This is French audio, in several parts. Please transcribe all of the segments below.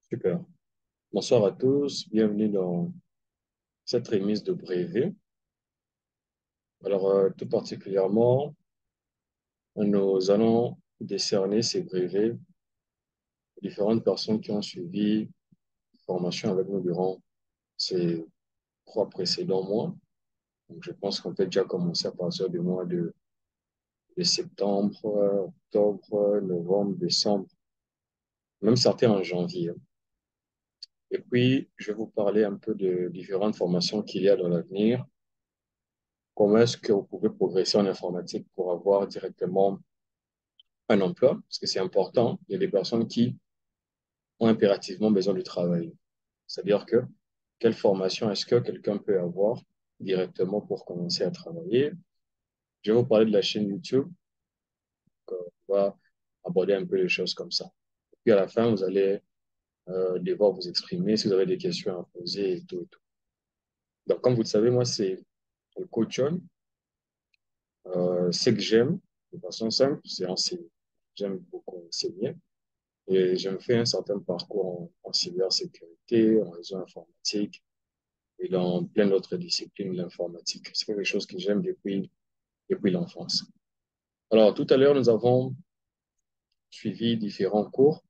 Super. Bonsoir à tous. Bienvenue dans cette remise de brevet. Alors, tout particulièrement, nous allons décerner ces brevets aux différentes personnes qui ont suivi une formation avec nous durant ces 3 précédents mois. Donc, je pense qu'on peut déjà commencer à partir du mois de septembre, octobre, novembre, décembre, même certains en janvier. Et puis, je vais vous parler un peu de différentes formations qu'il y a dans l'avenir. Comment est-ce que vous pouvez progresser en informatique pour avoir directement un emploi, parce que c'est important. Il y a des personnes qui ont impérativement besoin du travail. C'est-à-dire que quelle formation est-ce que quelqu'un peut avoir directement pour commencer à travailler? Je vais vous parler de la chaîne YouTube. On va aborder un peu les choses comme ça. Puis à la fin, vous allez devoir vous exprimer si vous avez des questions à poser et tout et tout. Donc, comme vous le savez, moi, c'est le coach John. Ce que j'aime, de façon simple, c'est enseigner. J'aime beaucoup enseigner. Et je me fais un certain parcours en cybersécurité, en réseau informatique et dans plein d'autres disciplines de l'informatique. C'est quelque chose que j'aime depuis l'enfance. Alors, tout à l'heure, nous avons suivi différents cours.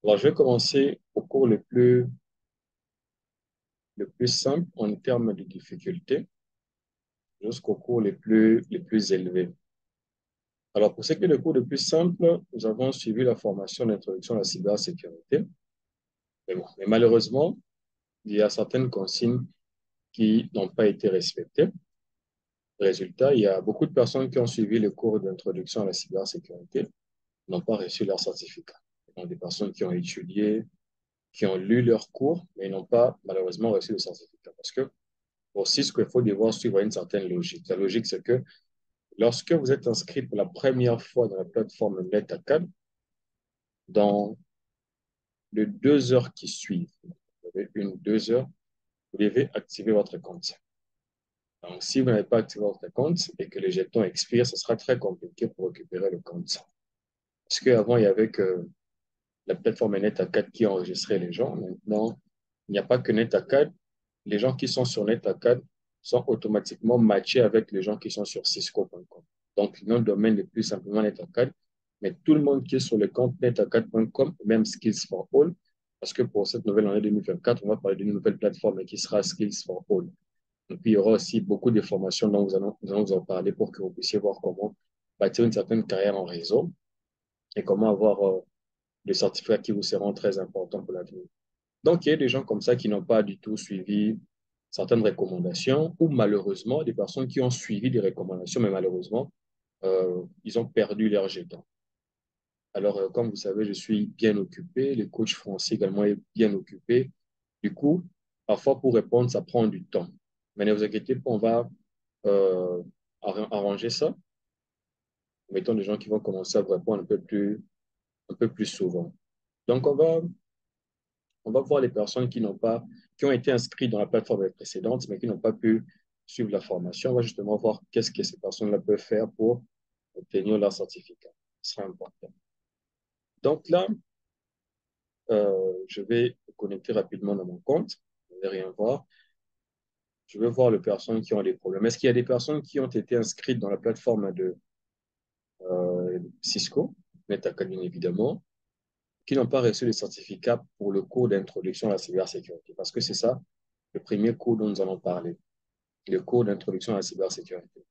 Alors, je vais commencer au cours le plus simple en termes de difficulté jusqu'au cours les plus élevés. Alors, pour ce qui est le cours le plus simple, nous avons suivi la formation d'introduction à la cybersécurité. Mais malheureusement, il y a certaines consignes qui n'ont pas été respectées. Résultat, il y a beaucoup de personnes qui ont suivi le cours d'introduction à la cybersécurité n'ont pas reçu leur certificat. Donc, des personnes qui ont étudié, qui ont lu leurs cours, mais n'ont pas malheureusement reçu le certificat. Parce que aussi, ce qu'il faut devoir suivre une certaine logique. La logique, c'est que lorsque vous êtes inscrit pour la première fois dans la plateforme NetAcad, dans les 2 heures qui suivent, vous avez 2 heures, vous devez activer votre compte. Donc, si vous n'avez pas activé votre compte et que les jetons expirent, ce sera très compliqué pour récupérer le compte. Parce qu'avant, il y avait que la plateforme NetAcad qui enregistrait les gens. Maintenant, il n'y a pas que NetAcad. Les gens qui sont sur NetAcad sont automatiquement matchés avec les gens qui sont sur Cisco.com. Donc, le nom de domaine n'est plus simplement NetAcad, mais tout le monde qui est sur le compte netacad.com, même Skills for All, parce que pour cette nouvelle année 2024, on va parler d'une nouvelle plateforme qui sera Skills for All. Et puis, il y aura aussi beaucoup de formations dont nous allons vous en parler pour que vous puissiez voir comment bâtir une certaine carrière en réseau et comment avoir des certificats qui vous seront très importants pour l'avenir. Donc, il y a des gens comme ça qui n'ont pas du tout suivi certaines recommandations ou malheureusement des personnes qui ont suivi des recommandations, mais malheureusement, ils ont perdu leur jeton. Alors, comme vous savez, je suis bien occupé, le coach français également est bien occupé. Du coup, parfois pour répondre, ça prend du temps. Mais ne vous inquiétez pas, on va euh, arranger ça. Mettons des gens qui vont commencer à vous répondre un peu plus souvent. Donc, on va voir les personnes qui ont été inscrites dans la plateforme précédente, mais qui n'ont pas pu suivre la formation. On va justement voir qu'est-ce que ces personnes-là peuvent faire pour obtenir leur certificat. Ce sera important. Donc là, je vais me connecter rapidement dans mon compte. Je ne vais rien voir. Je vais voir les personnes qui ont des problèmes. Est-ce qu'il y a des personnes qui ont été inscrites dans la plateforme de Cisco, NetAcademy évidemment, qui n'ont pas reçu le certificat pour le cours d'introduction à la cybersécurité? Parce que c'est ça, le premier cours dont nous allons parler. Le cours d'introduction à la cybersécurité.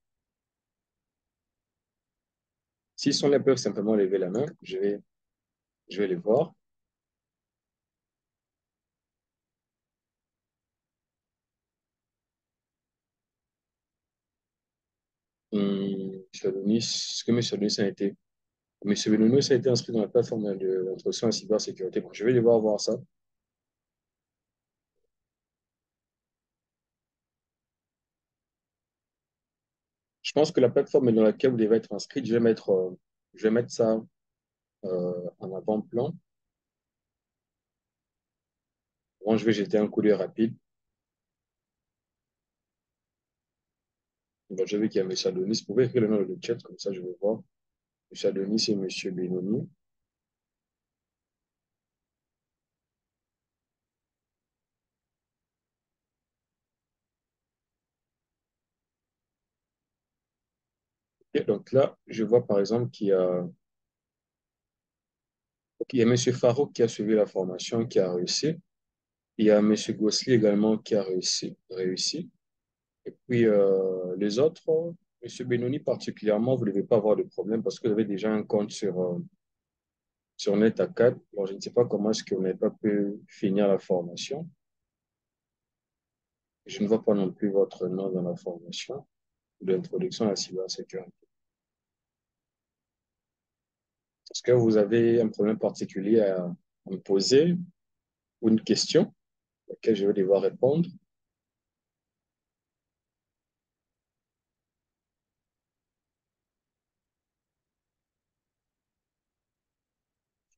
S'ils sont là, ils peuvent simplement lever la main. Je vais les voir. Monsieur Adonis, est-ce que Monsieur Adonis a été... Monsieur Adonis a été inscrit dans la plateforme d'introduction à la cybersécurité. Bon, je vais devoir voir ça. Je pense que la plateforme dans laquelle vous devez être inscrit, je vais mettre ça en avant-plan. Bon, je vais jeter un coup d'œil rapide. Bon, je vais qu'il y a Monsieur Adonis. Vous pouvez écrire le nom dans le chat, comme ça je vais voir. Monsieur Adonis et Monsieur Benoni. Et donc là, je vois par exemple qu'il y a M. Farouk qui a suivi la formation, qui a réussi. Il y a M. Gosli également qui a réussi. Et puis les autres, M. Benoni particulièrement, vous ne devez pas avoir de problème parce que vous avez déjà un compte sur NetAcad. Alors, je ne sais pas comment est-ce que vous n'avez pas pu finir la formation. Je ne vois pas non plus votre nom dans la formation de l'introduction à la cybersécurité. Est-ce que vous avez un problème particulier à me poser ou une question à laquelle je vais devoir répondre?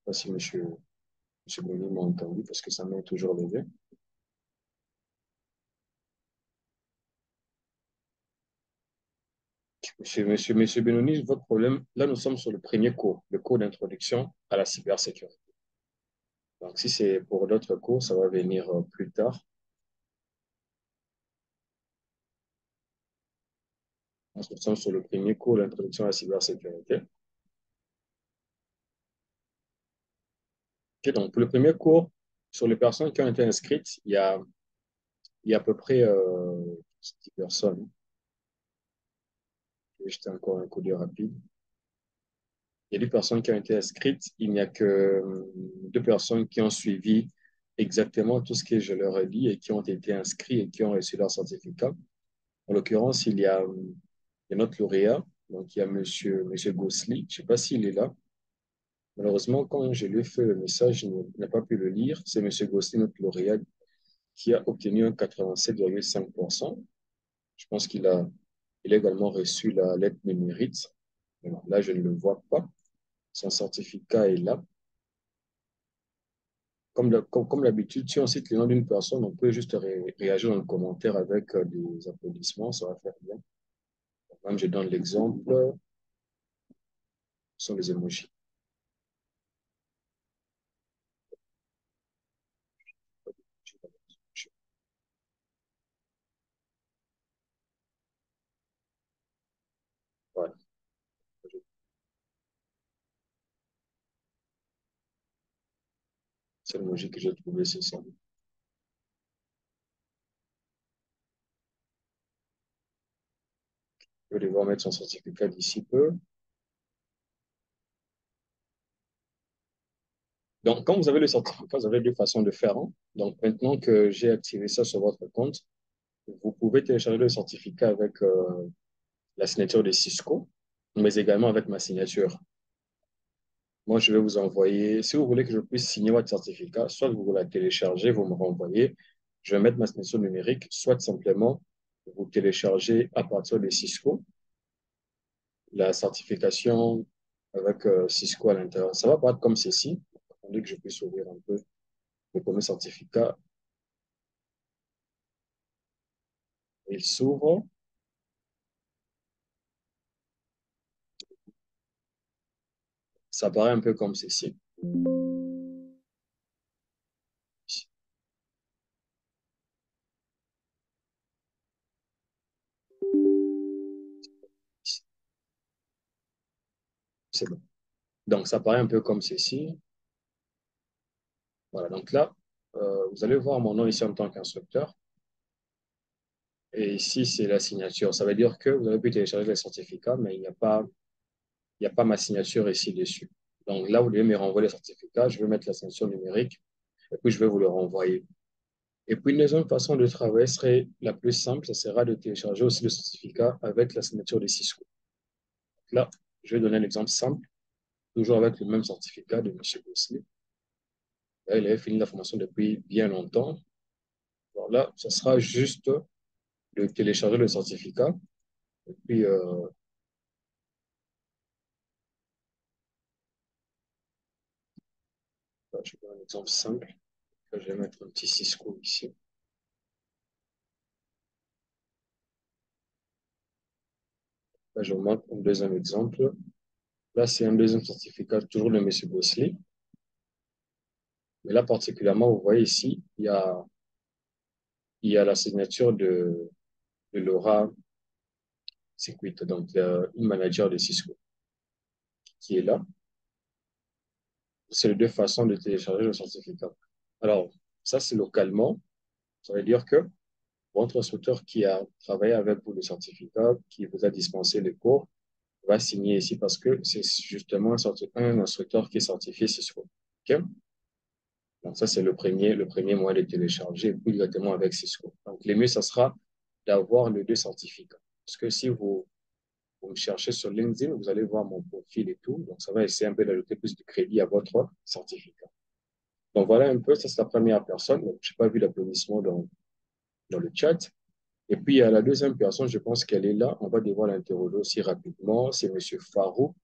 Je ne sais pas si monsieur Benoni m'a entendu parce que ça m'est toujours levé. Monsieur Benoni, votre problème, là, nous sommes sur le premier cours, le cours d'introduction à la cybersécurité. Donc, si c'est pour d'autres cours, ça va venir plus tard. Nous sommes sur le premier cours d'introduction à la cybersécurité. Ok, donc, pour le premier cours, sur les personnes qui ont été inscrites, il y a à peu près 10 personnes. Je vais jeter encore un coup d'œil rapide. Il y a 10 personnes qui ont été inscrites. Il n'y a que 2 personnes qui ont suivi exactement tout ce que je leur ai dit et qui ont été inscrits et qui ont reçu leur certificat. En l'occurrence, il y a notre lauréat, donc il y a monsieur Gosli. Je ne sais pas s'il est là. Malheureusement, quand je lui ai fait le message, il n'a pas pu le lire. C'est monsieur Gosli, notre lauréat, qui a obtenu un 87,5%. Je pense il a également reçu la lettre de mérite. Alors, là, je ne le vois pas. Son certificat est là. Comme l'habitude, si on cite le nom d'une personne, on peut juste réagir dans le commentaire avec des applaudissements, ça va faire bien. Même je donne l'exemple, ce sont les emojis. Voilà, c'est l'emoji que j'ai trouvé, c'est ça. Je vais devoir mettre son certificat d'ici peu. Donc, quand vous avez le certificat, vous avez 2 façons de faire, hein. Donc, maintenant que j'ai activé ça sur votre compte, vous pouvez télécharger le certificat avec la signature de Cisco, mais également avec ma signature. Moi, je vais vous envoyer, si vous voulez que je puisse signer votre certificat, soit vous la téléchargez, vous me renvoyez, je vais mettre ma signature numérique, soit simplement vous téléchargez à partir de Cisco la certification avec Cisco à l'intérieur. Ça va paraître comme ceci. Attendez que je puisse ouvrir un peu le premier certificat. Il s'ouvre. Ça paraît un peu comme ceci. C'est bon. Donc, ça paraît un peu comme ceci. Voilà. Donc là, vous allez voir mon nom ici en tant qu'instructeur. Et ici, c'est la signature. Ça veut dire que vous avez pu télécharger le certificat, mais il n'y a pas ma signature ici dessus. Donc là, vous devez me renvoyer le certificat. Je vais mettre la signature numérique et puis je vais vous le renvoyer. Et puis, une deuxième façon de travailler serait la plus simple, ça sera de télécharger aussi le certificat avec la signature de Cisco. Là, je vais donner un exemple simple, toujours avec le même certificat de M. Gosselin. Là, il avait fini la formation depuis bien longtemps. Alors là, ça sera juste de télécharger le certificat. Et puis, je vais donner un exemple simple. Là, je vais mettre un petit Cisco ici. Là, je vous montre un deuxième exemple. Là, c'est un deuxième certificat, toujours de M. Gosselin. Mais là, particulièrement, vous voyez ici, il y a la signature de Laura Circuit, donc une manager de Cisco qui est là. C'est les deux façons de télécharger le certificat. Alors, ça, c'est localement. Ça veut dire que votre instructeur qui a travaillé avec vous le certificat, qui vous a dispensé les cours, va signer ici parce que c'est justement un instructeur qui est certifié Cisco. OK? Donc, ça, c'est le premier moyen de télécharger, puis directement avec Cisco. Donc, le mieux, ça sera d'avoir les deux certificats. Parce que si vous me cherchez sur LinkedIn, vous allez voir mon profil et tout. Donc, ça va essayer un peu d'ajouter plus de crédit à votre certificat. Donc, voilà un peu, ça, c'est la première personne. Donc, je n'ai pas vu l'applaudissement dans le chat. Et puis, il y a la deuxième personne, je pense qu'elle est là. On va devoir l'interroger aussi rapidement. C'est Monsieur Farouk.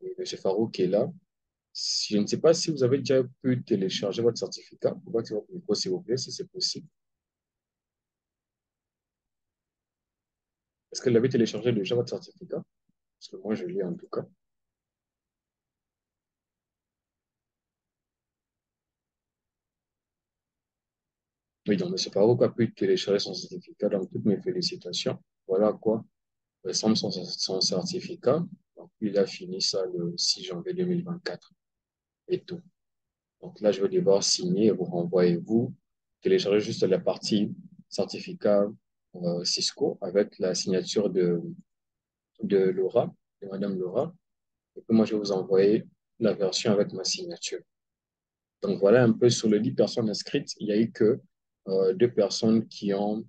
Et Monsieur Farouk est là. Je ne sais pas si vous avez déjà pu télécharger votre certificat. Vous pouvez votre micro, s'il vous plaît, si c'est possible. Est-ce que vous avez téléchargé déjà votre certificat? Parce que moi, je l'ai en tout cas. Oui, donc M. Farouk a pu télécharger son certificat. Donc, toutes mes félicitations. Voilà à quoi ressemble son certificat. Donc, il a fini ça le 6 janvier 2024 et tout. Donc là, je vais devoir signer et vous renvoyer, vous télécharger juste la partie certificat Cisco avec la signature de Laura, de Madame Laura. Et puis moi, je vais vous envoyer la version avec ma signature. Donc voilà un peu sur les 10 personnes inscrites, il n'y a eu que deux personnes qui ont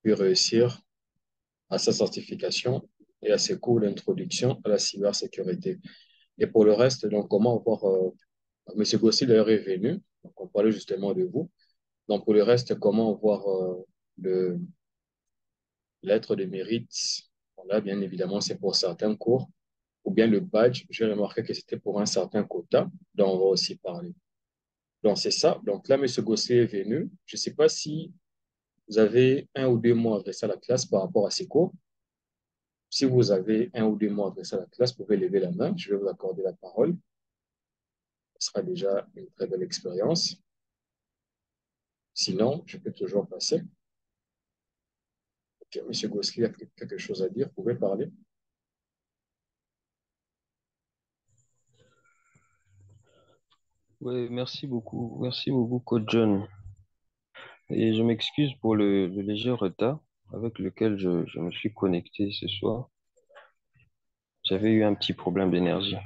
pu réussir à sa certification et à ses cours d'introduction à la cybersécurité. Et pour le reste, donc comment voir, Monsieur Gossi d'ailleurs est venu, donc on parlait justement de vous. Donc pour le reste, comment voir le lettre de mérite? Là, bien évidemment, c'est pour certains cours, ou bien le badge, j'ai remarqué que c'était pour un certain quota, dont on va aussi parler. Donc c'est ça. Donc là, Monsieur Gossi est venu. Je ne sais pas si vous avez un ou deux mots adressés à la classe par rapport à ces cours. Si vous avez un ou deux mots adressés à la classe, vous pouvez lever la main. Je vais vous accorder la parole. Ce sera déjà une très belle expérience. Sinon, je peux toujours passer. Ok, Monsieur Gosli a quelque chose à dire. Vous pouvez parler. Oui, merci beaucoup, Coach John. Et je m'excuse pour le léger retard avec lequel je me suis connecté ce soir. J'avais eu un petit problème d'énergie.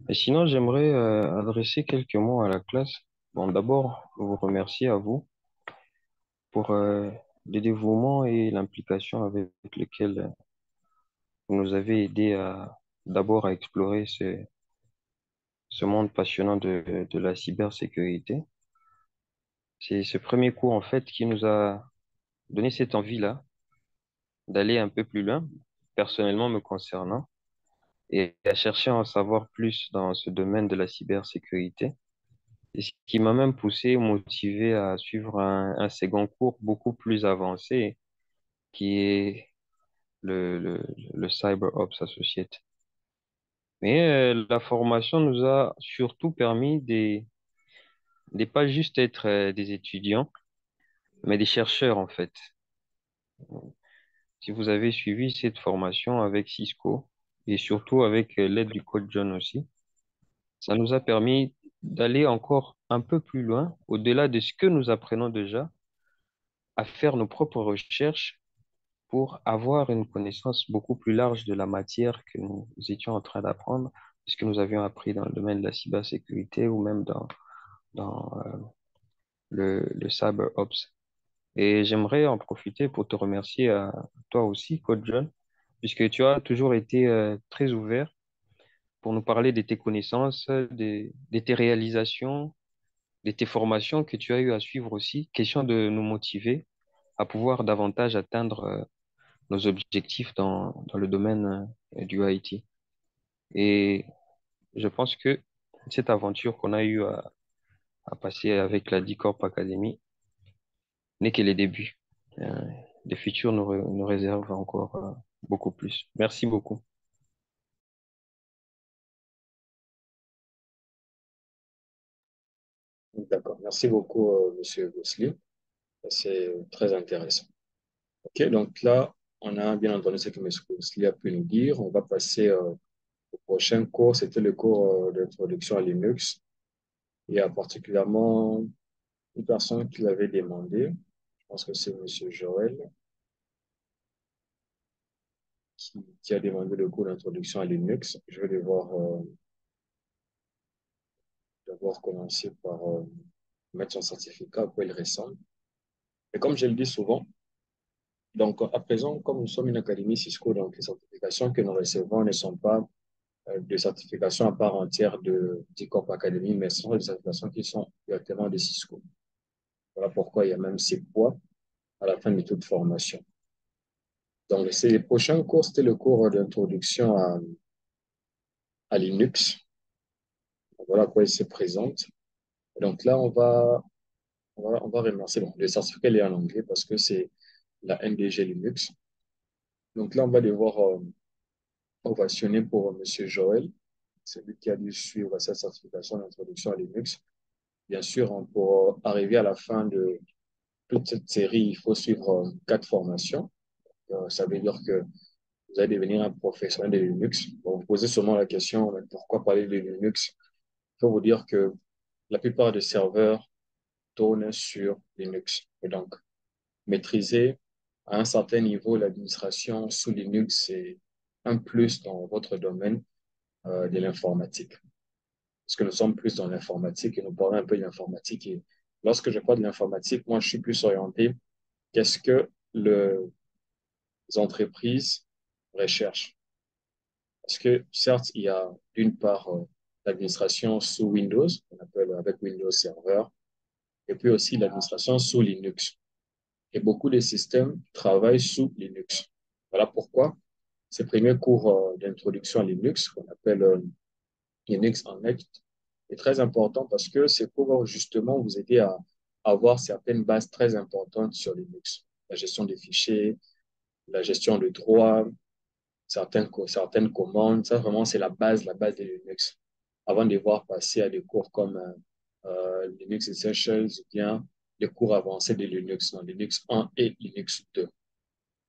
Et sinon, j'aimerais adresser quelques mots à la classe. Bon, d'abord, vous remercier à vous pour le dévouement et l'implication avec lequel vous nous avez aidé à d'abord à explorer ce monde passionnant de la cybersécurité. C'est ce premier cours, en fait, qui nous a donné cette envie-là d'aller un peu plus loin, personnellement me concernant, et à chercher à en savoir plus dans ce domaine de la cybersécurité. Et ce qui m'a même poussé, motivé à suivre un second cours beaucoup plus avancé, qui est le Cyber Ops Associate. Mais la formation nous a surtout permis de pas juste être des étudiants, mais des chercheurs en fait. Si vous avez suivi cette formation avec Cisco et surtout avec l'aide du coach John aussi, ça nous a permis d'aller encore un peu plus loin, au-delà de ce que nous apprenons déjà, à faire nos propres recherches pour avoir une connaissance beaucoup plus large de la matière que nous étions en train d'apprendre, ce que nous avions appris dans le domaine de la cybersécurité ou même dans le Cyber Ops. Et j'aimerais en profiter pour te remercier à toi aussi, Coach John, puisque tu as toujours été très ouvert pour nous parler de tes connaissances, de tes réalisations, de tes formations que tu as eu à suivre aussi. Question de nous motiver à pouvoir davantage atteindre nos objectifs dans le domaine du IT. Et je pense que cette aventure qu'on a eu à passer avec la D-Corp Academy n'est que les débuts. Euh, le futur nous réserve encore beaucoup plus. Merci beaucoup. D'accord. Merci beaucoup, Monsieur Gosli. C'est très intéressant. OK, donc là, on a bien entendu ce que M. Kousli a pu nous dire. On va passer au prochain cours. C'était le cours d'introduction à Linux. Il y a particulièrement une personne qui l'avait demandé. Je pense que c'est M. Joël qui a demandé le cours d'introduction à Linux. Je vais devoir commencer par mettre son certificat à quoi il ressemble. Et comme je le dis souvent, donc à présent, comme nous sommes une académie Cisco, donc les certifications que nous recevons ne sont pas des certifications à part entière de d'ICOP Academy, mais ce sont des certifications qui sont directement de Cisco. Voilà pourquoi il y a même ces poids à la fin de toute formation. Donc, c'est les prochains cours, c'était le cours d'introduction à Linux. Voilà à quoi il se présente. Donc là, on va remercier. Bon, le certificat il est en anglais parce que c'est la NDG Linux. Donc là, on va devoir ovationner pour M. Joël, c'est lui qui a dû suivre cette certification d'introduction à Linux. Bien sûr, pour arriver à la fin de toute cette série, il faut suivre 4 formations. Ça veut dire que vous allez devenir un professionnel de Linux. Bon, vous posez sûrement la question, mais pourquoi parler de Linux? Il faut vous dire que la plupart des serveurs tournent sur Linux. Et donc, maîtriser à un certain niveau l'administration sous Linux, c'est un plus dans votre domaine de l'informatique. Parce que nous sommes plus dans l'informatique et nous parlons un peu de l'informatique. Et lorsque je parle de l'informatique, moi, je suis plus orienté. Qu'est-ce que les entreprises recherchent? Parce que certes, il y a d'une part l'administration sous Windows, qu'on appelle avec Windows Server, et puis aussi l'administration sous Linux. Et beaucoup de systèmes travaillent sous Linux. Voilà pourquoi ces premiers cours d'introduction à Linux, qu'on appelle Linux en Next, est très important parce que c'est pour justement vous aider à avoir certaines bases très importantes sur Linux. La gestion des fichiers, la gestion de droits, certaines commandes. Ça, vraiment, c'est la base de Linux. Avant de voir passer à des cours comme Linux Essentials ou bien des cours avancés de Linux, dans Linux 1 et Linux 2.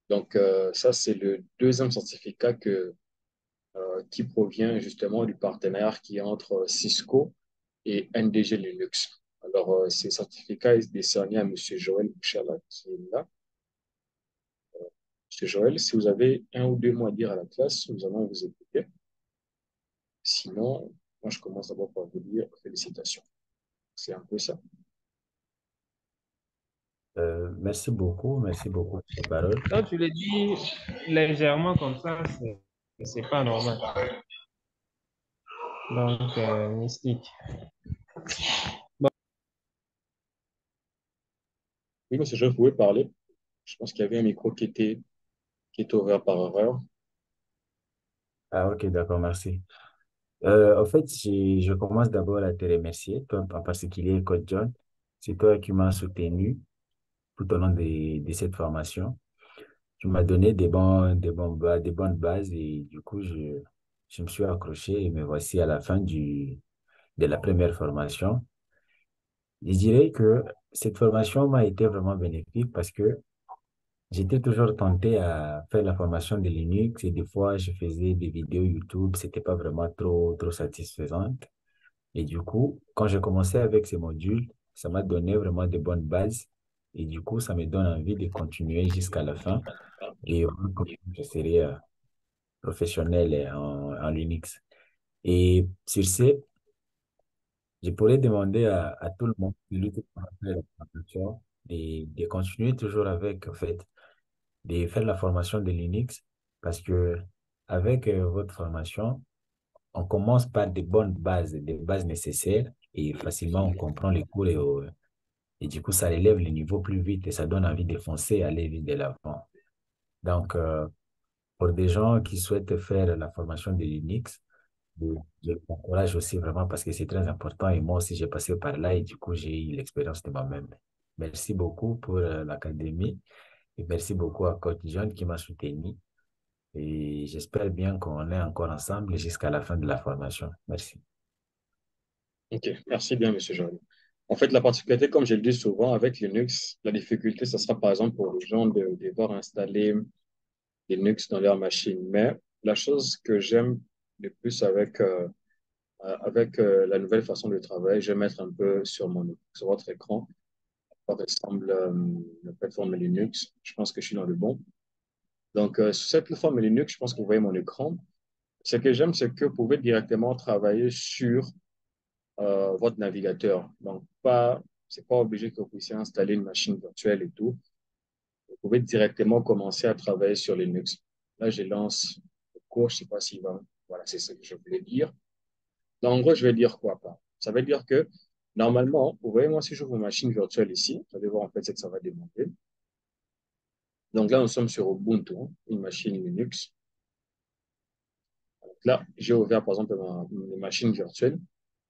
Donc, ça, c'est le deuxième certificat qui provient justement du partenariat qui est entre Cisco et NDG Linux. Alors, ces certificats est décerné à M. Joël Bouchala qui est là. M. Joël, si vous avez 1 ou 2 mots à dire à la classe, nous allons vous écouter. Sinon, moi, je commence d'abord par vous dire félicitations. C'est un peu ça. Merci beaucoup pour la parole. Quand tu le dis légèrement comme ça, c'est pas normal. Donc, mystique. Oui, M. Joël, vous pouvez parler. Je pense qu'il y avait un micro qui était ouvert par erreur. Ah, ok, d'accord, merci. En fait, je commence d'abord à te remercier, toi en particulier, Coach John. C'est toi qui m'as soutenu tout au long de cette formation. Tu m'as donné des bonnes bases et du coup, je me suis accroché et me voici à la fin de la première formation. Je dirais que cette formation m'a été vraiment bénéfique parce que j'étais toujours tenté à faire la formation de Linux et des fois, je faisais des vidéos YouTube, c'était pas vraiment trop satisfaisant. Et du coup, quand j'ai commencé avec ces modules, ça m'a donné vraiment de bonnes bases. Et du coup, ça me donne envie de continuer jusqu'à la fin. Et je serai professionnel en Linux. Et sur ce, je pourrais demander à tout le monde, celui qui va faire la formation, de continuer toujours avec, en fait, de faire la formation de Linux parce que avec votre formation, on commence par des bonnes bases, des bases nécessaires et facilement on comprend les cours et du coup ça élève le niveau plus vite et ça donne envie de foncer, aller vite de l'avant. Donc, pour des gens qui souhaitent faire la formation de Linux, je je l'encourage aussi vraiment parce que c'est très important et moi aussi j'ai passé par là et du coup j'ai eu l'expérience de moi-même. Merci beaucoup pour l'académie et merci beaucoup à Coach John qui m'a soutenu et j'espère bien qu'on est encore ensemble jusqu'à la fin de la formation. Merci. OK. Merci bien, M. Joël. En fait, la particularité, comme je le dis souvent, avec Linux, la difficulté, ce sera par exemple pour les gens de devoir installer Linux dans leur machine. Mais la chose que j'aime le plus avec la nouvelle façon de travailler, je vais mettre un peu sur votre écran, par exemple, la plateforme Linux. Je pense que je suis dans le bon. Donc, sur cette plateforme Linux, je pense que vous voyez mon écran. Ce que j'aime, c'est que vous pouvez directement travailler sur votre navigateur. Donc, c'est pas obligé que vous puissiez installer une machine virtuelle et tout. Vous pouvez directement commencer à travailler sur Linux. Là, je lance le cours, je sais pas s'il va. Voilà, c'est ce que je voulais dire. Donc, en gros, je vais dire quoi, pas? Ça veut dire que, normalement, vous voyez, moi, si j'ouvre une machine virtuelle ici, vous allez voir en fait ce que ça va demander. Donc là, nous sommes sur Ubuntu, hein, une machine Linux. Donc là, j'ai ouvert, par exemple, une machine virtuelle.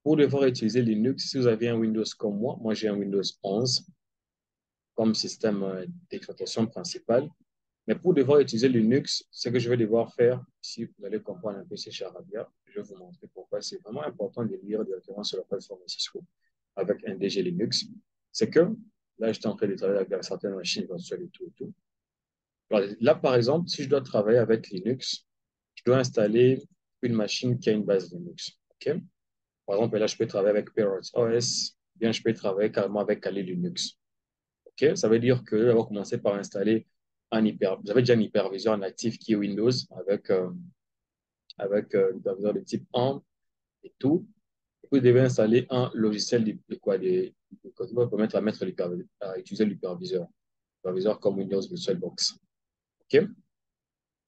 Pour devoir utiliser Linux, si vous avez un Windows comme moi j'ai un Windows 11 comme système d'exploitation principal. Mais pour devoir utiliser Linux, ce que je vais devoir faire, si vous allez comprendre un peu ces charabia, je vais vous montrer pourquoi c'est vraiment important de lire directement sur la plateforme Cisco avec un DG Linux. C'est que là, j'étais en train de travailler avec certaines machines virtuelles et tout et tout. Alors, là, par exemple, si je dois travailler avec Linux, je dois installer une machine qui a une base Linux. OK? Par exemple, là, je peux travailler avec Parrot OS, bien je peux travailler carrément avec Kali Linux. OK? Ça veut dire que on va commencer par installer vous avez déjà un hyperviseur natif qui est Windows avec l'hyperviseur de type ARM et tout. Vous devez installer un logiciel qui va permettre à utiliser l'hyperviseur comme Windows VirtualBox. OK?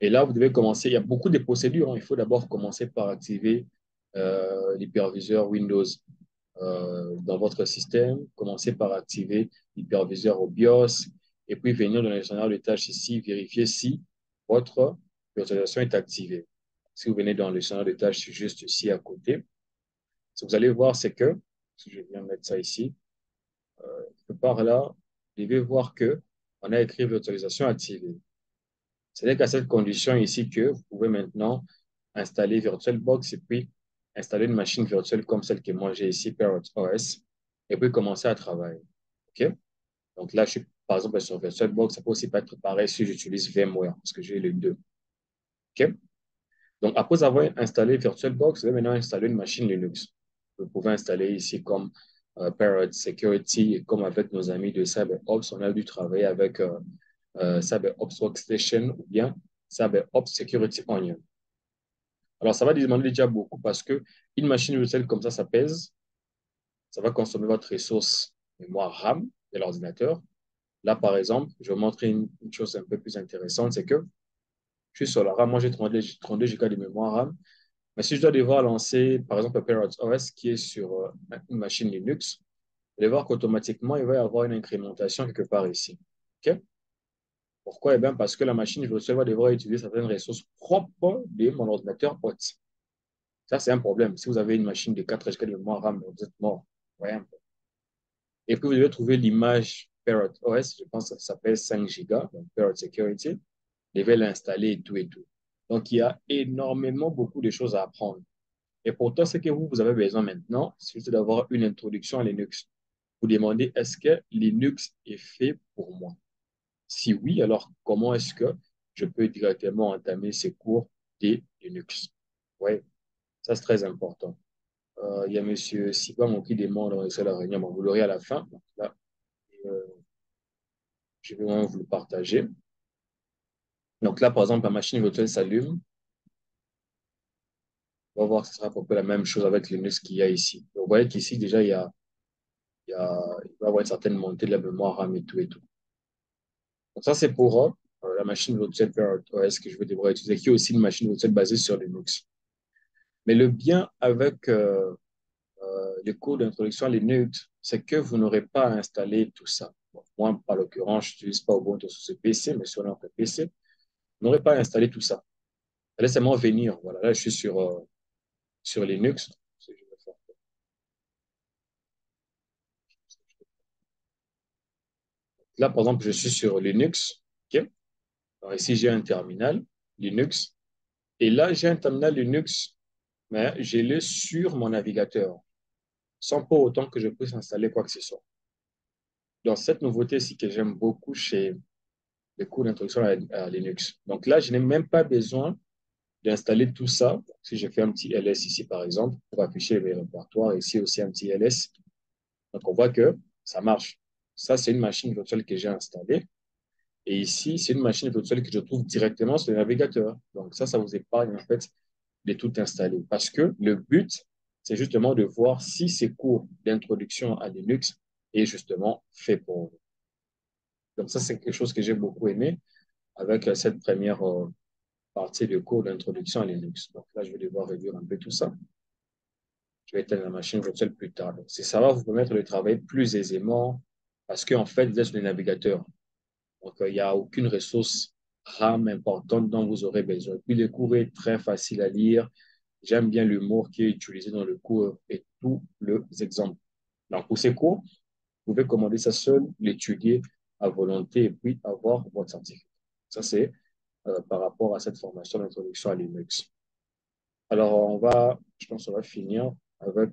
Et là, vous devez commencer. Il y a beaucoup de procédures, hein. Il faut d'abord commencer par activer l'hyperviseur Windows dans votre système. Commencez par activer l'hyperviseur au BIOS et puis venir dans le gestionnaire de tâches ici, vérifier si votre virtualisation est activée. Si vous venez dans le gestionnaire de tâches juste ici à côté, ce que vous allez voir, c'est que, si je viens mettre ça ici, par là, vous devez voir que on a écrit virtualisation activée. C'est-à-dire qu'à cette condition ici que vous pouvez maintenant installer VirtualBox et puis installer une machine virtuelle comme celle que moi j'ai ici, Parrot OS, et puis commencer à travailler. OK? Donc là, je suis par exemple sur VirtualBox, ça peut aussi pas être pareil si j'utilise VMware, parce que j'ai les deux. OK? Donc après avoir installé VirtualBox, vous allez maintenant installer une machine Linux. Vous pouvez installer ici comme Parrot Security, et comme avec nos amis de CyberOps, on a dû travailler avec CyberOps Workstation ou bien CyberOps Security Onion. Alors, ça va demander déjà beaucoup parce que une machine virtuelle comme ça pèse, ça va consommer votre ressource mémoire RAM de l'ordinateur. Là, par exemple, je vais vous montrer une chose un peu plus intéressante, c'est que je suis sur la RAM, moi j'ai 32 Go de mémoire RAM, mais si je dois devoir lancer, par exemple, Parrot OS qui est sur une machine Linux, vous allez voir qu'automatiquement, il va y avoir une incrémentation quelque part ici. OK? Pourquoi? Eh bien, parce que la machine virtuelle va devoir utiliser certaines ressources propres de mon ordinateur hôte. Ça, c'est un problème. Si vous avez une machine de 4 Go de mémoire RAM, vous êtes mort. Ouais. Et puis, vous devez trouver l'image Parrot OS, je pense que ça s'appelle 5 Go, donc Parrot Security. Vous devez l'installer et tout et tout. Donc, il y a énormément beaucoup de choses à apprendre. Et pourtant, ce que vous avez besoin maintenant, c'est d'avoir une introduction à Linux. Vous demandez, est-ce que Linux est fait pour moi? Si oui, alors comment est-ce que je peux directement entamer ces cours de Linux? Oui, ça c'est très important. Il y a M. Sibam qui demande dans la réunion, vous l'aurez à la fin. Donc là, euh, je vais vraiment vous le partager. Donc là, par exemple, la machine virtuelle s'allume. On va voir que ce sera à peu près la même chose avec Linux qu'il y a ici. Donc, vous voyez qu'ici, déjà, il va y avoir une certaine montée de la mémoire RAM et tout et tout. Donc ça, c'est pour la machine virtuelle Parrot OS que je vais devoir utiliser, qui est aussi une machine virtuelle basée sur Linux. Mais le bien avec les cours d'introduction à Linux, c'est que vous n'aurez pas à installer tout ça. Bon, moi, par l'occurrence, je n'utilise pas Ubuntu sur ce PC, mais sur notre PC, vous n'aurez pas à installer tout ça. Laissez-moi venir. Voilà, là, je suis sur Linux. Là, par exemple, je suis sur Linux. OK? Alors ici, j'ai un terminal Linux. Et là, j'ai un terminal Linux, mais je l'ai sur mon navigateur. sans pour autant que je puisse installer quoi que ce soit. Donc, cette nouveauté ici que j'aime beaucoup chez les cours d'introduction à Linux. Donc là, je n'ai même pas besoin d'installer tout ça. Si je fais un petit ls ici, par exemple, pour afficher mes répertoires, ici aussi un petit ls. Donc, on voit que ça marche. Ça, c'est une machine virtuelle que j'ai installée. Et ici, c'est une machine virtuelle que je trouve directement sur le navigateur. Donc, ça vous épargne, en fait, de tout installer. Parce que le but, c'est justement de voir si ces cours d'introduction à Linux est justement fait pour vous. Donc, ça, c'est quelque chose que j'ai beaucoup aimé avec cette première partie de cours d'introduction à Linux. Donc, là, je vais devoir réduire un peu tout ça. Je vais éteindre la machine virtuelle plus tard. Donc, ça va vous permettre de travailler plus aisément parce qu'en fait, vous êtes sur le navigateur. Donc, il n'y a aucune ressource RAM importante dont vous aurez besoin. Puis, le cours est très facile à lire. J'aime bien l'humour qui est utilisé dans le cours et tous les exemples. Donc, pour ces cours, vous pouvez commander ça seul, l'étudier à volonté et puis avoir votre certificat. Ça, c'est par rapport à cette formation d'introduction à Linux. Alors, je pense qu'on va finir avec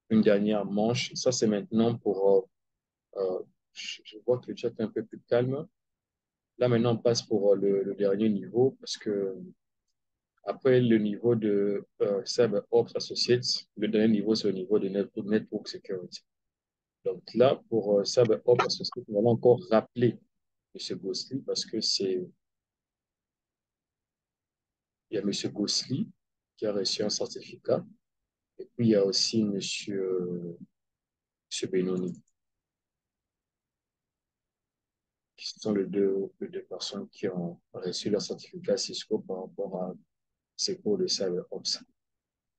une dernière manche. Ça, c'est maintenant pour, je vois que le chat est un peu plus calme. Là, maintenant, on passe pour le dernier niveau parce que après le niveau de CyberOps Associates, le dernier niveau, c'est le niveau de Network Security. Donc là, pour CyberOps Associates, on va encore rappeler M. Gosli parce que il y a M. Gosli qui a reçu un certificat et puis il y a aussi Monsieur Benoni, qui sont les deux personnes qui ont reçu leur certificat Cisco par rapport à ces cours de CyberOps.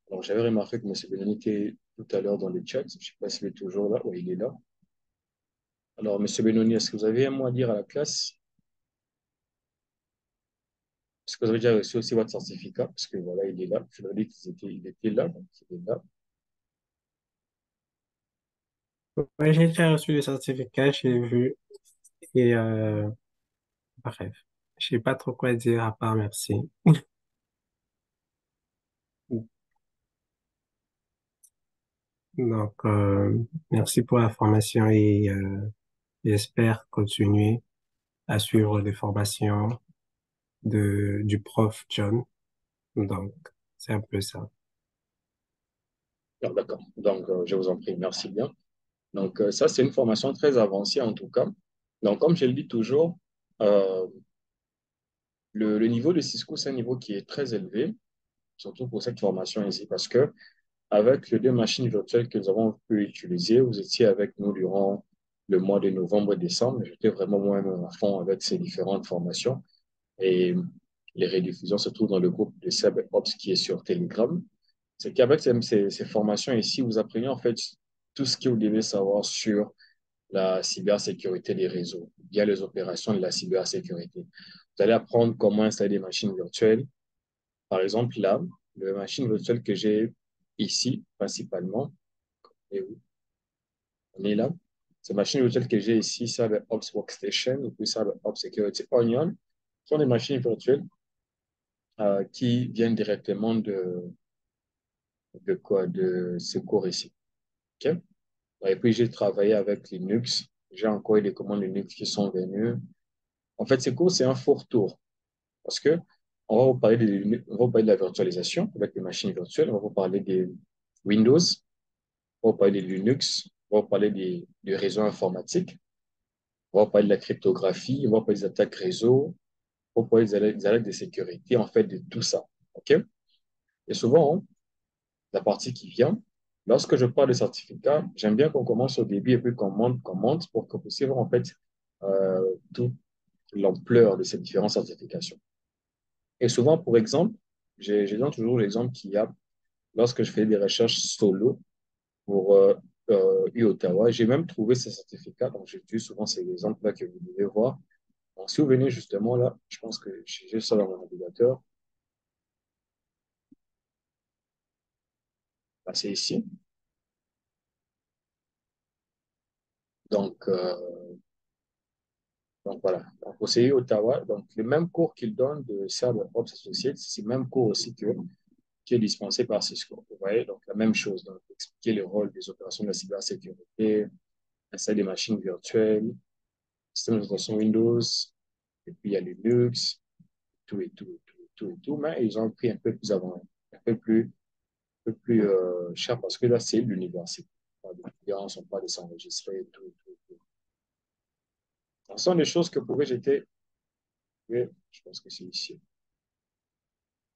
Alors, j'avais remarqué que M. Benoni était tout à l'heure dans le chat. Je ne sais pas s'il est toujours là. Oui, il est là. Alors, M. Benoni, est-ce que vous avez un mot à dire à la classe? Est-ce que vous avez déjà reçu aussi votre certificat? Parce que voilà, il est là. Je leur ai dit qu'il était là. Donc, il est là. Ouais, j'ai déjà reçu le certificat, j'ai vu. Et bref, je sais pas trop quoi dire à part merci. Donc, merci pour la formation et j'espère continuer à suivre les formations du prof John. Donc, c'est un peu ça. Ah, d'accord. Donc, je vous en prie. Merci bien. Donc, ça, c'est une formation très avancée en tout cas. Donc, comme je le dis toujours, euh, le niveau de Cisco, c'est un niveau qui est très élevé, surtout pour cette formation ici, parce que avec les deux machines virtuelles que nous avons pu utiliser, vous étiez avec nous durant le mois de novembre et décembre. J'étais vraiment moi-même à fond avec ces différentes formations. Et les rediffusions se trouvent dans le groupe de CyberOps qui est sur Telegram. C'est qu'avec ces formations ici, vous apprenez en fait tout ce que vous devez savoir sur la cybersécurité des réseaux, via les opérations de la cybersécurité. Vous allez apprendre comment installer des machines virtuelles. Par exemple, là, la machine virtuelle que j'ai ici, principalement, et où on est là, ces machines virtuelles que j'ai ici, CyberOps Workstation et puis CyberOps Security Onion, sont des machines virtuelles qui viennent directement de ce cours ici. OK? Et puis, j'ai travaillé avec Linux. J'ai encore eu des commandes Linux qui sont venues. En fait, ce cours, c'est un faux retour parce que on va vous parler de la virtualisation avec les machines virtuelles. On va vous parler des Windows. On va vous parler de Linux. On va vous parler des réseaux informatiques. On va vous parler de la cryptographie. On va vous parler des attaques réseau. On va vous parler des alertes de sécurité, en fait, de tout ça. OK? Et souvent, hein, la partie qui vient. Lorsque je parle de certificat, j'aime bien qu'on commence au début et puis qu'on monte pour que vous puissiez voir en fait toute l'ampleur de ces différentes certifications. Et souvent, pour exemple, je donne toujours l'exemple qu'il y a lorsque je fais des recherches solo pour Ottawa. J'ai même trouvé ces certificats, donc j'utilise souvent ces exemples-là que vous devez voir. Donc, si vous venez justement là, je pense que j'ai ça dans mon navigateur. C'est ici. Donc, donc voilà, donc au CI Ottawa, donc les mêmes cours qu'ils donnent de CyberOps Associates, c'est les mêmes cours aussi qui est dispensé par Cisco. Vous voyez, donc la même chose, donc expliquer le rôle des opérations de la cybersécurité, installer des machines virtuelles, système d'exploitation Windows, et puis il y a Linux, tout et tout et tout et tout et tout, mais ils ont pris un peu plus avant, un peu plus cher parce que là, c'est l'université. Les clients ne sont pas des enregistrés et tout et tout et tout. Ce sont des choses que pourraient j'étais, oui, je pense que c'est ici.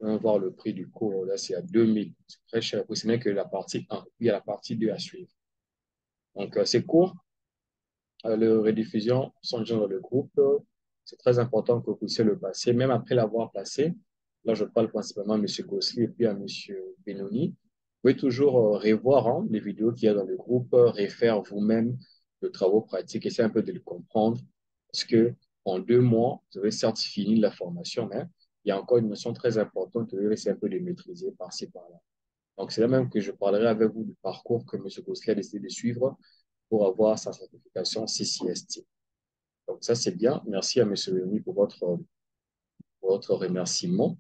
On va voir le prix du cours, là, c'est à 2000. C'est très cher. Ce n'est que la partie 1. Puis il y a la partie 2 à suivre. Donc, ces cours, les rediffusions sont déjà dans le groupe. C'est très important que vous puissiez le passer. Même après l'avoir passé, là, je parle principalement à M. Gosli et puis à M. Benoni. Vous pouvez toujours revoir hein, les vidéos qu'il y a dans le groupe, refaire vous-même de travaux pratiques, essayer un peu de le comprendre. Parce que en 2 mois, vous avez certes fini la formation, mais il y a encore une notion très importante que vous devez essayer un peu de maîtriser par-ci, par-là. Donc, c'est là même que je parlerai avec vous du parcours que M. Gosli a décidé de suivre pour avoir sa certification CCST. Donc, ça, c'est bien. Merci à M. Rémy pour votre remerciement.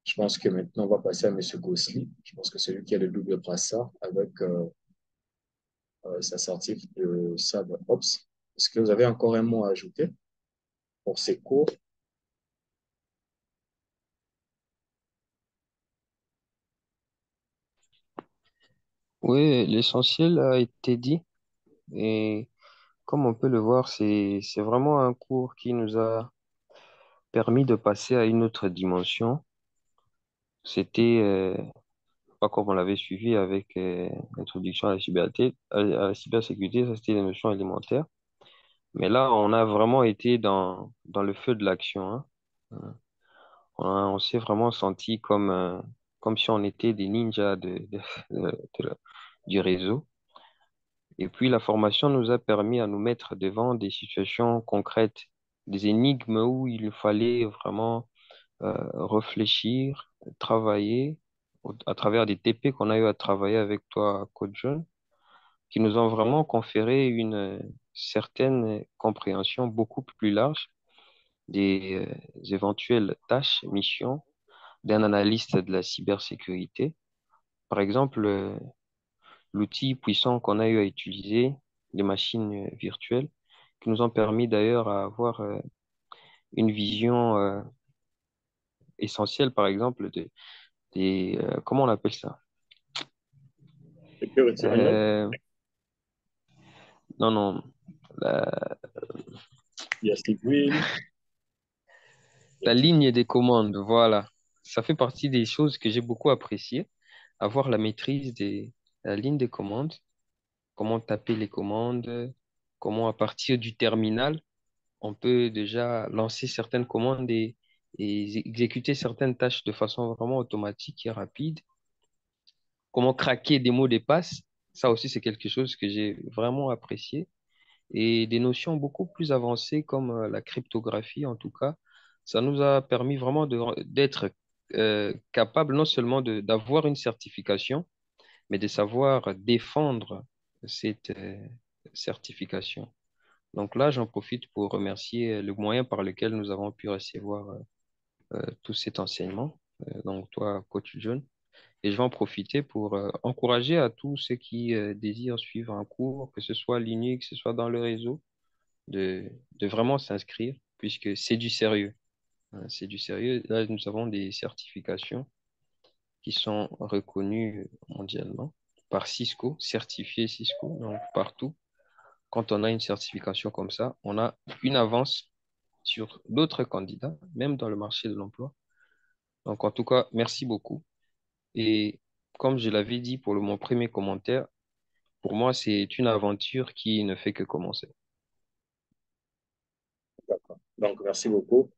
Je pense que maintenant, on va passer à M. Gosli. Je pense que c'est lui qui a le double brassard avec sa certif de SAB Ops. Est-ce que vous avez encore un mot à ajouter pour ces cours? Oui, l'essentiel a été dit et comme on peut le voir, c'est vraiment un cours qui nous a permis de passer à une autre dimension. C'était pas comme on l'avait suivi avec l'introduction à la cybersécurité, à la cybersécurité, ça c'était des notions élémentaires. Mais là, on a vraiment été dans le feu de l'action, hein. On s'est vraiment senti comme si on était des ninjas du réseau. Et puis, la formation nous a permis à nous mettre devant des situations concrètes, des énigmes où il fallait vraiment réfléchir, travailler à travers des TP qu'on a eu à travailler avec toi, Coach John, qui nous ont vraiment conféré une certaine compréhension beaucoup plus large des éventuelles tâches, missions d'un analyste de la cybersécurité. Par exemple, l'outil puissant qu'on a eu à utiliser, les machines virtuelles, qui nous ont permis d'ailleurs à avoir une vision essentielle, par exemple, comment on appelle ça? Security Unknown, Euh, non, non, la, il y a Civil, la ligne des commandes, voilà. Ça fait partie des choses que j'ai beaucoup appréciées, avoir la maîtrise de la ligne des commandes, comment taper les commandes, comment à partir du terminal, on peut déjà lancer certaines commandes et exécuter certaines tâches de façon vraiment automatique et rapide. Comment craquer des mots de passe, ça aussi c'est quelque chose que j'ai vraiment apprécié. Et des notions beaucoup plus avancées comme la cryptographie en tout cas, ça nous a permis vraiment d'être capable non seulement d'avoir une certification, mais de savoir défendre cette certification. Donc là, j'en profite pour remercier le moyen par lequel nous avons pu recevoir tout cet enseignement. Donc toi, Coach John. Et je vais en profiter pour encourager à tous ceux qui désirent suivre un cours, que ce soit Linux, que ce soit dans le réseau, de vraiment s'inscrire, puisque c'est du sérieux. Hein, c'est du sérieux. Là, nous avons des certifications qui sont reconnues mondialement par Cisco, certifiées Cisco, donc partout. Quand on a une certification comme ça, on a une avance sur d'autres candidats, même dans le marché de l'emploi. Donc, en tout cas, merci beaucoup. Et comme je l'avais dit pour mon premier commentaire, pour moi, c'est une aventure qui ne fait que commencer. d'accord. Donc, merci beaucoup,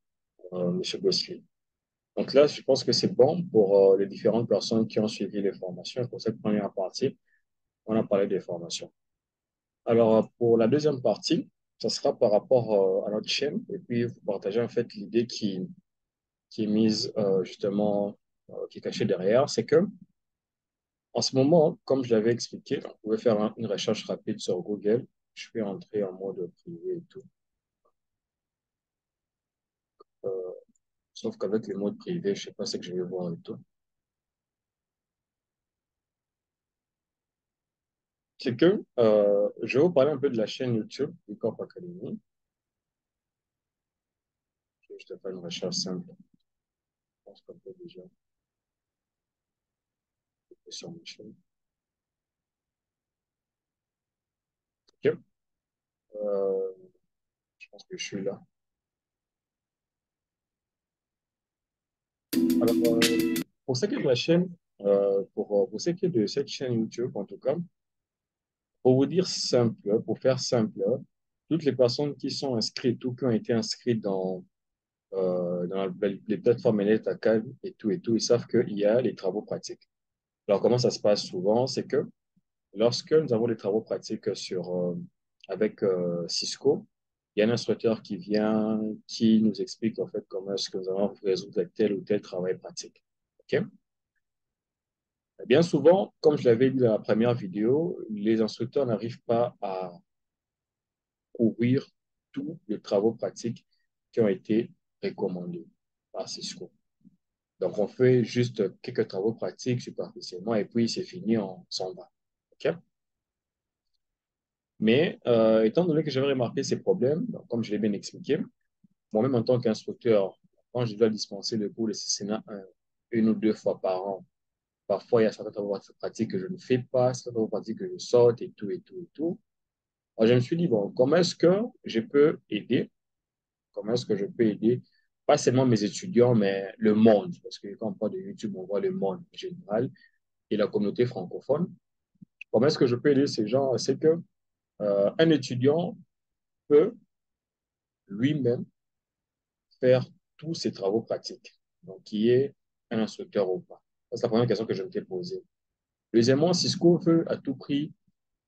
M. Gosli. Donc là, je pense que c'est bon pour les différentes personnes qui ont suivi les formations. Pour cette première partie, on a parlé des formations. Alors, pour la deuxième partie, ça sera par rapport à notre chaîne et puis vous partagez en fait l'idée qui est mise justement, qui est cachée derrière, c'est que en ce moment, comme je l'avais expliqué, vous pouvez faire une recherche rapide sur Google. Je vais entrer en mode privé et tout. Euh, Sauf qu'avec les modes privés, je ne sais pas ce que je vais voir et tout. c'est que je vais vous parler un peu de la chaîne YouTube du Corp Academy. Je vais juste faire une recherche simple. Je pense qu'on peut déjà cliquer sur ma chaîne. OK. Euh, je pense que je suis là. Alors, pour ce qui est de la chaîne, pour ce qui est de cette chaîne YouTube, en tout cas, pour vous dire simple, pour faire simple, toutes les personnes qui sont inscrites ou qui ont été inscrites dans les plateformes NetAcad et tout, ils savent qu'il y a les travaux pratiques. Alors, comment ça se passe souvent? C'est que lorsque nous avons des travaux pratiques avec Cisco, il y a un instructeur qui vient, qui nous explique en fait comment est-ce que nous allons résoudre tel ou tel travail pratique. OK? Bien souvent, comme je l'avais dit dans la première vidéo, les instructeurs n'arrivent pas à couvrir tous les travaux pratiques qui ont été recommandés par Cisco. Donc, on fait juste quelques travaux pratiques superficiellement et puis c'est fini, on s'en va. OK? Mais étant donné que j'avais remarqué ces problèmes, donc, comme je l'ai bien expliqué, moi-même en tant qu'instructeur, quand je dois dispenser le cours de CCNA 1 une ou deux fois par an, parfois il y a certains travaux pratiques que je ne fais pas, certains travaux pratiques que je saute et tout, et tout, et tout. Alors, je me suis dit, bon, comment est-ce que je peux aider? Comment est-ce que je peux aider pas seulement mes étudiants, mais le monde? Parce que quand on parle de YouTube, on voit le monde en général et la communauté francophone. Comment est-ce que je peux aider ces gens? C'est que un étudiant peut lui-même faire tous ses travaux pratiques. Donc, qui est un instructeur ou pas. C'est la première question que je m'étais posée. Deuxièmement, Cisco veut à tout prix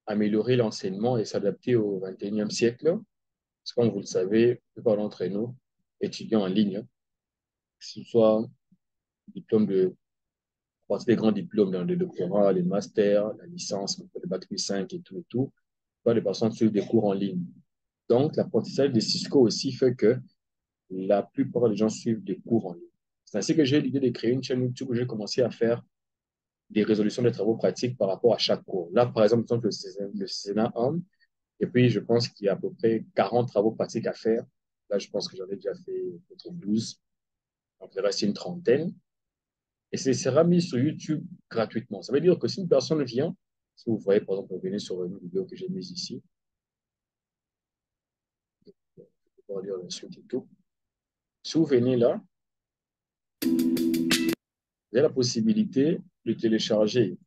améliorer l'enseignement et s'adapter au 21e siècle. Parce que, comme vous le savez, la plupart d'entre nous, étudiants en ligne, que ce soit diplôme de, à partir des grands diplômes dans le doctorat, les masters, la licence, le bac plus 5 et tout, pas des personnes suivent des cours en ligne. Donc, l'apprentissage de Cisco aussi fait que la plupart des gens suivent des cours en ligne. C'est ainsi que j'ai l'idée de créer une chaîne YouTube où j'ai commencé à faire des résolutions de travaux pratiques par rapport à chaque cours. Là, par exemple, le Sénat 1, et puis je pense qu'il y a à peu près 40 travaux pratiques à faire. Là, je pense que j'en ai déjà fait peut-être 12. Donc, il reste une trentaine. Et ce sera mis sur YouTube gratuitement. Ça veut dire que si une personne vient, si vous voyez, par exemple, vous venez sur une vidéo que j'ai mise ici, je vais pouvoir lire la suite et tout. Si vous venez là, vous avez la possibilité de télécharger,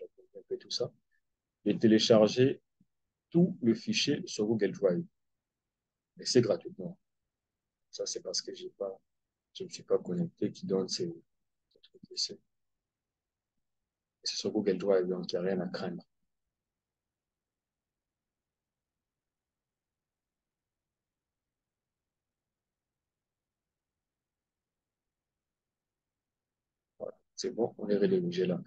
un peu tout ça, de télécharger tout le fichier sur Google Drive. Et c'est gratuitement. Ça, c'est parce que je ne suis pas connecté qui donne ces trucs ici. C'est sur Google Drive, donc il n'y a rien à craindre. Voilà. C'est bon, on est rédigé là.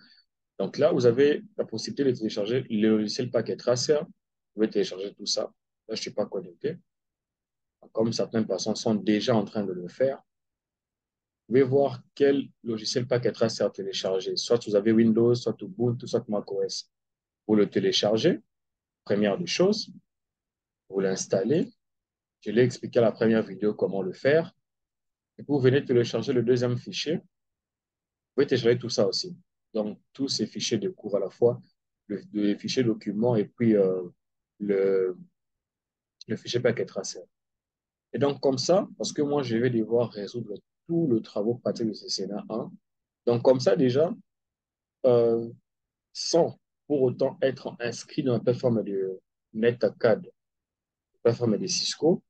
Donc là, vous avez la possibilité de télécharger le logiciel Packet Tracer. Vous pouvez télécharger tout ça. Là, je ne suis pas connecté. Comme certaines personnes sont déjà en train de le faire, vous pouvez voir quel logiciel Packet Tracer télécharger. Soit vous avez Windows, soit Ubuntu, soit macOS. Vous le téléchargez, première des choses, vous l'installez. Je l'ai expliqué à la première vidéo comment le faire. Et puis vous venez télécharger le deuxième fichier. Vous pouvez télécharger tout ça aussi. Donc, tous ces fichiers de cours à la fois, le fichier document et puis le, le fichier Packet Tracer. Et donc, comme ça, parce que moi, je vais devoir résoudre tout le travail pratique de ce Sénat 1. Donc, comme ça, déjà, euh, sans pour autant être inscrit dans la plateforme de NetAcad, la plateforme de Cisco,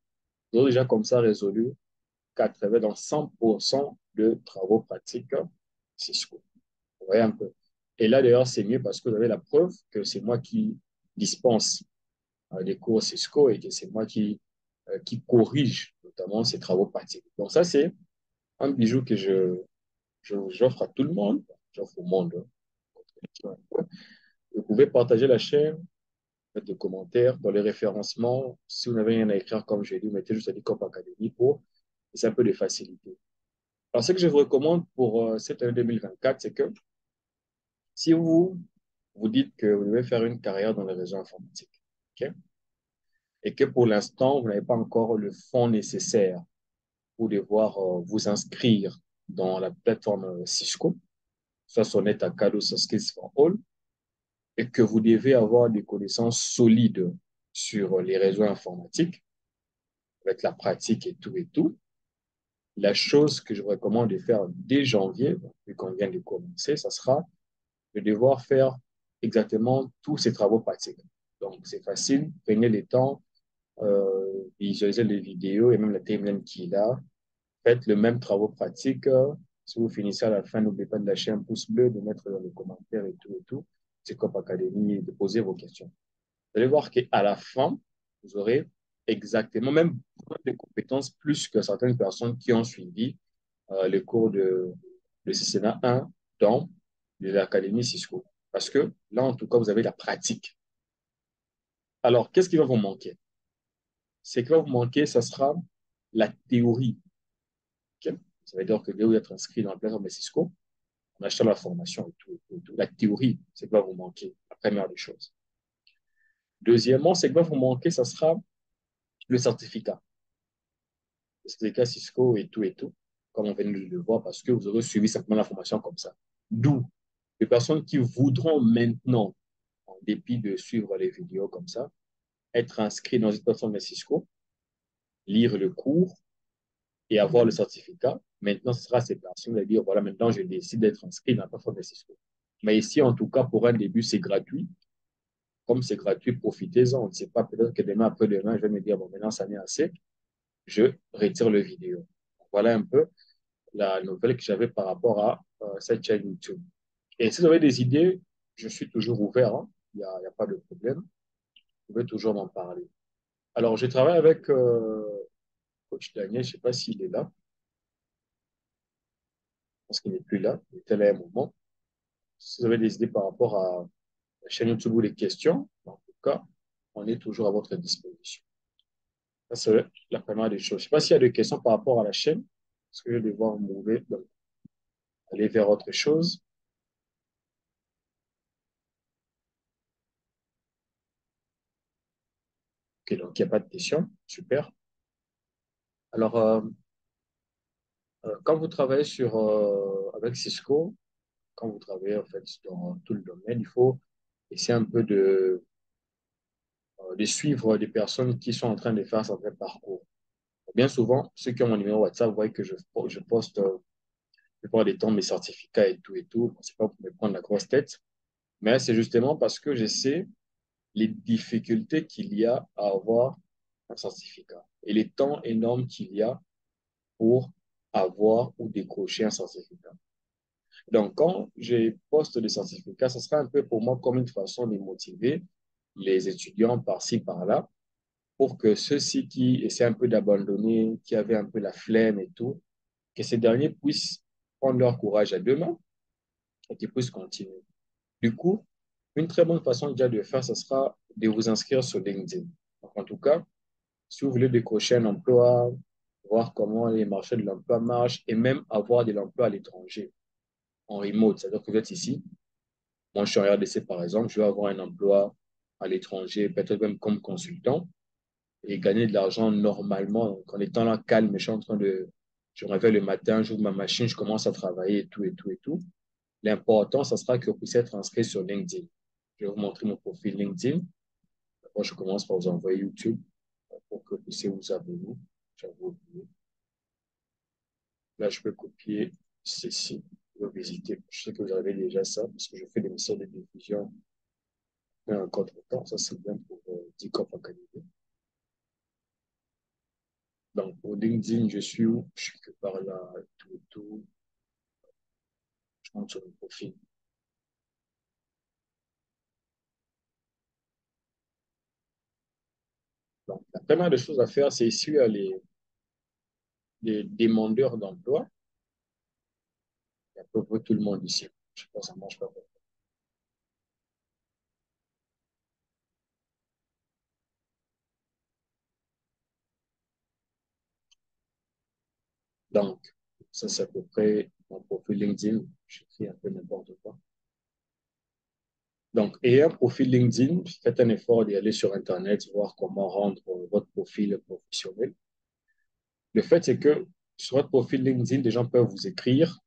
nous avons déjà comme ça résolu 80 dans 100% de travaux pratiques Cisco. Vous voyez un peu. Et là, d'ailleurs, c'est mieux parce que vous avez la preuve que c'est moi qui dispense des cours Cisco et que c'est moi qui corrige notamment ces travaux pratiques. Donc ça, c'est un bijou que j'offre à tout le monde, j'offre au monde. Vous pouvez partager la chaîne, mettre des commentaires dans les référencements. Si vous n'avez rien à écrire, comme j'ai dit, vous mettez juste à l'ICOP Academy pour, et c'est un peu de facilité. Alors, ce que je vous recommande pour cette année 2024, c'est que si vous vous dites que vous devez faire une carrière dans les réseaux informatiques, ok? Et que pour l'instant, vous n'avez pas encore le fonds nécessaire pour devoir vous inscrire dans la plateforme Cisco, soit sur NetAcad ou sur Skills for All, et que vous devez avoir des connaissances solides sur les réseaux informatiques, avec la pratique et tout. La chose que je vous recommande de faire dès janvier, vu qu'on vient de commencer, ça sera de devoir faire exactement tous ces travaux pratiques. Donc, c'est facile. Prenez le temps, visualisez les vidéos et même la timeline qu'il a. Faites le même travaux pratique. Si vous finissez à la fin, n'oubliez pas de lâcher un pouce bleu, de mettre dans les commentaires et tout et tout. C'est comme Académie et de poser vos questions. Vous allez voir qu'à la fin, vous aurez exactement, même des compétences plus que certaines personnes qui ont suivi les cours de CCNA 1 dans l'Académie Cisco. Parce que là, en tout cas, vous avez la pratique. Alors, qu'est-ce qui va vous manquer? Ce qui va vous manquer, ça sera la théorie. Okay? Ça veut dire que dès que vous êtes inscrit dans la plateforme de Cisco, en achetant la formation et tout, et tout, la théorie, c'est ce qui va vous manquer, la première des choses. Deuxièmement, ce qui va vous manquer, ça sera le certificat. Le certificat Cisco et tout, comme on vient de le voir, parce que vous aurez suivi simplement la formation comme ça. D'où les personnes qui voudront maintenant, en dépit de suivre les vidéos comme ça, être inscrits dans une plateforme de Cisco, lire le cours et avoir le certificat. Maintenant, ce sera ces personnes qui vont dire, voilà, maintenant, je décide d'être inscrit dans la plateforme de Cisco. Mais ici, en tout cas, pour un début, c'est gratuit. Comme c'est gratuit, profitez-en. On ne sait pas, peut-être que demain, après-demain, je vais me dire, bon, maintenant, ça n'est assez. Je retire le vidéo. Voilà un peu la nouvelle que j'avais par rapport à cette chaîne YouTube. Et si vous avez des idées, je suis toujours ouvert. Hein. Il y a pas de problème. Vous pouvez toujours m'en parler. Alors, je travaille avec coach Daniel. Je ne sais pas s'il est là. Je pense qu'il n'est plus là. Il était là à un moment. Si vous avez des idées par rapport à la chaîne YouTube ou des questions, en tout cas, on est toujours à votre disposition. Ça, c'est la première des choses. Je ne sais pas s'il y a des questions par rapport à la chaîne. Est-ce que je vais devoir aller vers autre chose? Ok, donc il n'y a pas de questions. Super. Alors, quand vous travaillez avec Cisco, quand vous travaillez en fait dans tout le domaine, il faut essayer un peu de suivre des personnes qui sont en train de faire certains parcours. Bien souvent, ceux qui ont mon numéro WhatsApp voient que je poste la plupart des temps mes certificats et tout et tout. Bon, c'est pas pour me prendre la grosse tête, mais c'est justement parce que je sais les difficultés qu'il y a à avoir un certificat et les temps énormes qu'il y a pour avoir ou décrocher un certificat. Donc, quand je poste des certificats, ce sera un peu pour moi comme une façon de motiver les étudiants par-ci, par-là, pour que ceux-ci qui essaient un peu d'abandonner, qui avaient un peu la flemme et tout, que ces derniers puissent prendre leur courage à deux mains et qu'ils puissent continuer. Du coup, une très bonne façon déjà de faire, ce sera de vous inscrire sur LinkedIn. Donc, en tout cas, si vous voulez décrocher un emploi, voir comment les marchés de l'emploi marchent et même avoir de l'emploi à l'étranger, en remote, c'est-à-dire que vous êtes ici. Moi, je suis en RDC, par exemple, je vais avoir un emploi à l'étranger, peut-être même comme consultant, et gagner de l'argent normalement, donc en étant là calme, je suis en train de, je me réveille le matin, j'ouvre ma machine, je commence à travailler et tout et tout et tout. L'important, ça sera que vous puissiez être inscrit sur LinkedIn. Je vais vous montrer mon profil LinkedIn. Moi, je commence par vous envoyer YouTube pour que vous puissiez vous abonner. J'avais oublié. Là, je peux copier ceci. Vous visiter. Je sais que vous avez déjà ça parce que je fais des missions de diffusion un contre-temps. Ça, c'est bien pour DICOP Academy. Donc, pour LinkedIn, je suis où? Je suis que par là, tout et tout. Je monte sur le profil. Donc, la première des choses à faire, c'est ici les demandeurs d'emploi. Il y a à peu près tout le monde ici. Je sais pas, ça marche pas. Donc, ça, c'est à peu près mon profil LinkedIn. J'écris un peu n'importe quoi. Donc, ayez un profil LinkedIn, faites un effort d'y aller sur Internet, voir comment rendre votre profil professionnel. Le fait, c'est que sur votre profil LinkedIn, des gens peuvent vous écrire,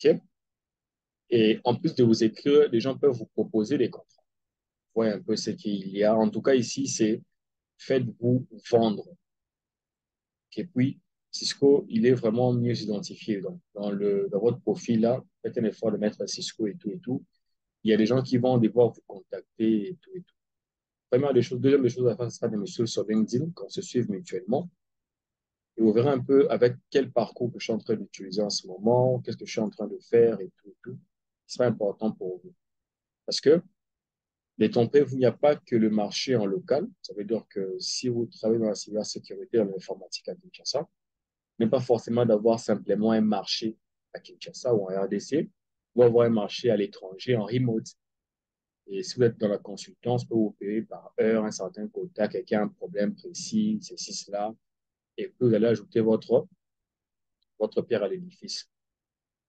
OK? Et en plus de vous écrire, des gens peuvent vous proposer des contrats. Voyez un peu ce qu'il y a. En tout cas, ici, c'est faites-vous vendre. Et puis, Cisco, il est vraiment mieux identifié. Donc, dans votre profil là, faites un effort de mettre Cisco et tout et tout. Il y a des gens qui vont devoir vous contacter et tout et tout. Première des choses, deuxième des choses à faire, ce sera de me suivre sur LinkedIn, qu'on se suive mutuellement. Et vous verrez un peu avec quel parcours que je suis en train d'utiliser en ce moment, qu'est-ce que je suis en train de faire et tout et tout. Ce sera important pour vous. Parce que, détrompez-vous, il n'y a pas que le marché en local. Ça veut dire que si vous travaillez dans la cybersécurité, dans l'informatique à Kinshasa, n'est pas forcément d'avoir simplement un marché à Kinshasa ou en RDC, ou avoir un marché à l'étranger en remote. Et si vous êtes dans la consultance, on peut vous payer par heure un certain quota, quelqu'un a un problème précis, ceci, cela, et puis vous allez ajouter votre pierre à l'édifice.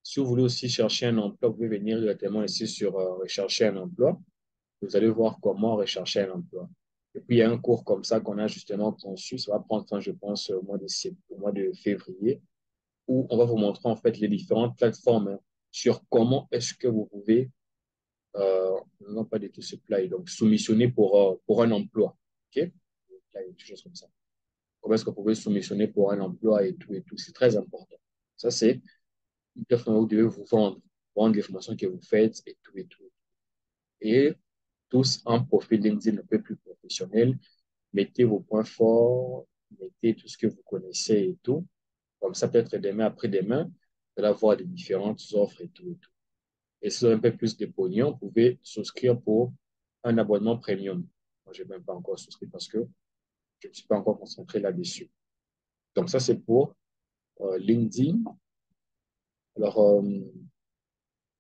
Si vous voulez aussi chercher un emploi, vous pouvez venir directement ici sur rechercher un emploi. Vous allez voir comment rechercher un emploi. Et puis, il y a un cours comme ça qu'on a justement conçu. Ça va prendre temps, je pense, au mois de février, où on va vous montrer en fait les différentes plateformes hein, sur comment est-ce que vous pouvez, non pas du tout supply, donc soumissionner pour un emploi. OK? Là, il y a des choses comme ça. Comment est-ce que vous pouvez soumissionner pour un emploi et tout et tout. C'est très important. Ça, c'est une plateforme où vous devez vous vendre les formations que vous faites et tout et tout. Et tous un profil LinkedIn un peu plus professionnel. Mettez vos points forts, mettez tout ce que vous connaissez et tout. Comme ça, peut-être demain, après-demain, vous allez avoir des différentes offres et tout et tout. Et si vous avez un peu plus de pognon, vous pouvez souscrire pour un abonnement premium. Moi, je n'ai même pas encore souscrit parce que je ne suis pas encore concentré là-dessus. Donc, ça, c'est pour LinkedIn. Alors,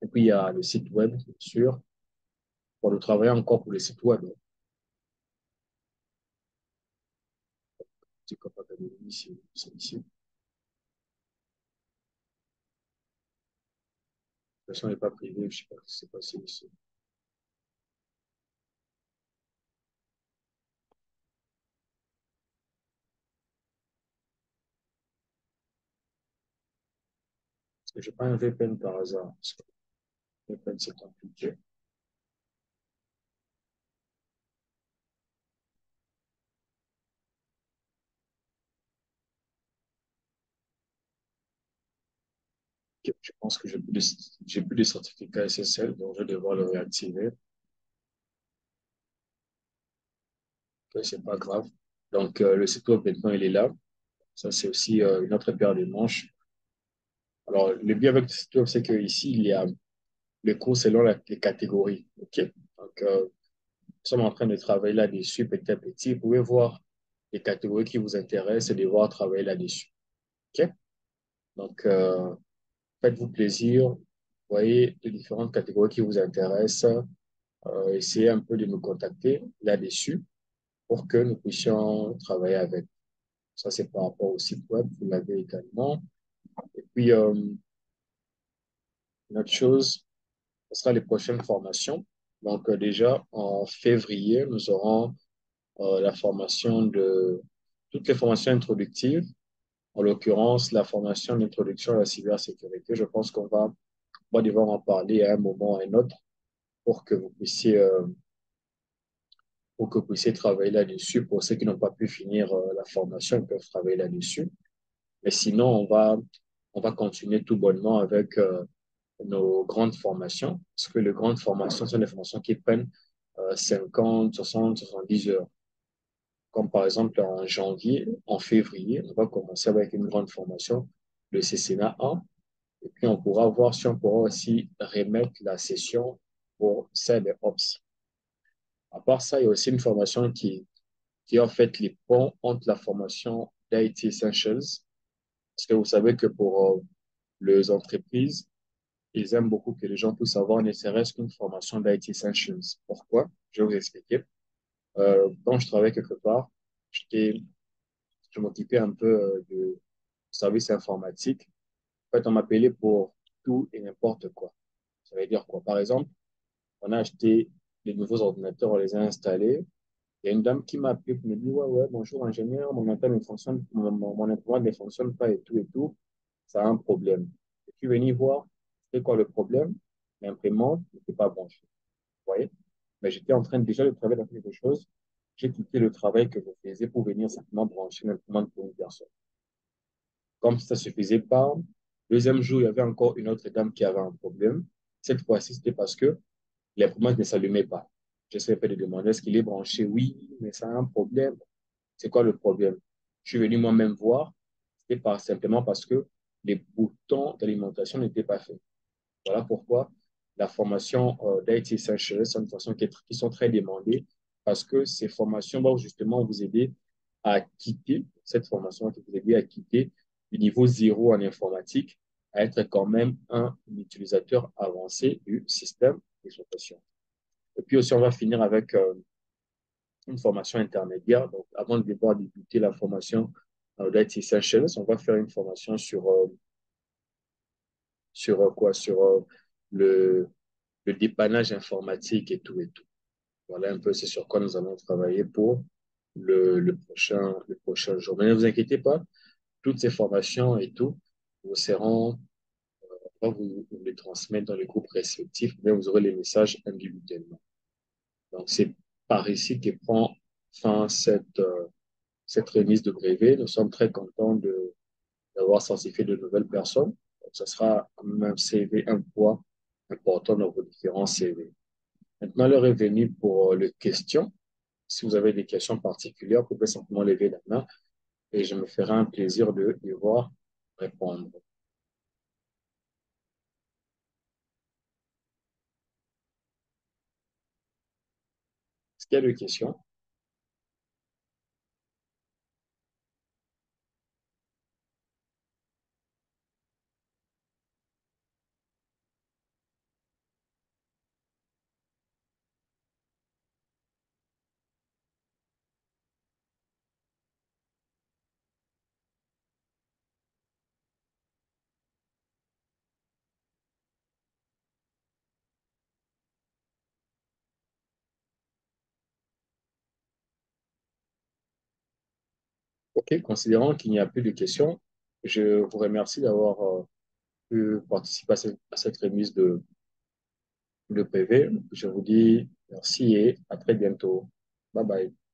et puis, il y a le site web, bien sûr. Pour le travailler encore pour le site web. C'est comme Académie, c'est ici. La version n'est pas privée, je ne sais pas ce qui s'est passé ici. Parce que je n'ai pas un VPN par hasard. Parce que le VPN, c'est compliqué. Je pense que j'ai plus de certificat SSL, donc je vais devoir le réactiver. Okay, c'est pas grave. Donc, le site web, maintenant, il est là. Ça, c'est aussi une autre paire de manches. Alors, le bien avec le site web, c'est qu'ici, il y a les cours selon les catégories. OK? Donc, nous sommes en train de travailler là-dessus petit à petit. Vous pouvez voir les catégories qui vous intéressent et devoir travailler là-dessus. OK? Donc, faites-vous plaisir. Voyez les différentes catégories qui vous intéressent. Essayez un peu de nous contacter là-dessus pour que nous puissions travailler avec. Ça, c'est par rapport au site web, vous l'avez également. Et puis, une autre chose, ce sera les prochaines formations. Donc, déjà, en février, nous aurons la formation de toutes les formations introductives, en l'occurrence, la formation d'introduction à la cybersécurité. Je pense va devoir en parler à un moment ou à un autre pour que vous puissiez, pour que vous puissiez travailler là-dessus. Pour ceux qui n'ont pas pu finir la formation, ils peuvent travailler là-dessus. Mais sinon, on va continuer tout bonnement avec nos grandes formations, parce que les grandes formations sont des formations qui prennent 50, 60, 70 heures. Comme par exemple en janvier, en février, on va commencer avec une grande formation, le CCNA 1, et puis on pourra voir si on pourra aussi remettre la session pour CyberOps. À part ça, il y a aussi une formation qui est en fait les ponts entre la formation d'IT Essentials, parce que vous savez que pour les entreprises, ils aiment beaucoup que les gens puissent avoir ne serait-ce qu'une formation d'IT Essentials. Pourquoi? Je vais vous expliquer. Quand je travaillais quelque part, je m'occupais un peu de service informatique. En fait, on m'appelait pour tout et n'importe quoi. Ça veut dire quoi? Par exemple, on a acheté les nouveaux ordinateurs, on les a installés. Il y a une dame qui m'a appelé pour me dire, ouais, ouais, bonjour ingénieur, mon appel ne fonctionne, mon imprimante ne fonctionne pas et tout et tout. Ça a un problème. Je suis venu voir, c'est quoi le problème? L'imprimante n'était pas branchée. Vous voyez? Mais j'étais en train déjà de travailler dans quelque chose. J'ai quitté le travail que je faisais pour venir simplement brancher l'imprimante pour une personne. Comme ça ne suffisait pas, deuxième jour, il y avait encore une autre dame qui avait un problème. Cette fois-ci, c'était parce que l'imprimante ne s'allumait pas. J'essaie de demander est-ce qu'il est branché? Oui, mais ça a un problème. C'est quoi le problème? Je suis venu moi-même voir. C'était pas simplement parce que les boutons d'alimentation n'étaient pas faits. Voilà pourquoi la formation d'IT Essentials, c'est une formation qui sont très demandées parce que ces formations vont justement vous aider à quitter, cette formation qui vous aider à quitter du niveau zéro en informatique, à être quand même un utilisateur avancé du système d'exploitation. Et puis aussi, on va finir avec une formation intermédiaire. Donc, avant de devoir débuter la formation d'IT Essentials, on va faire une formation sur quoi? Sur le, le dépannage informatique et tout et tout. Voilà un peu, c'est sur quoi nous allons travailler pour le prochain jour. Mais ne vous inquiétez pas, toutes ces formations et tout vous seront, on va vous les transmettre dans les groupes respectifs, mais vous aurez les messages individuellement. Donc, c'est par ici que prend fin cette remise de brevet. Nous sommes très contents d'avoir sensibilié de nouvelles personnes. Donc, ce sera un CV, un poids important dans vos différents CV. Maintenant, l'heure est venue pour les questions. Si vous avez des questions particulières, vous pouvez simplement lever la main et je me ferai un plaisir de y voir répondre. Est-ce qu'il y a des questions? OK, considérant qu'il n'y a plus de questions, je vous remercie d'avoir pu participer à cette remise de PV. Je vous dis merci et à très bientôt. Bye bye.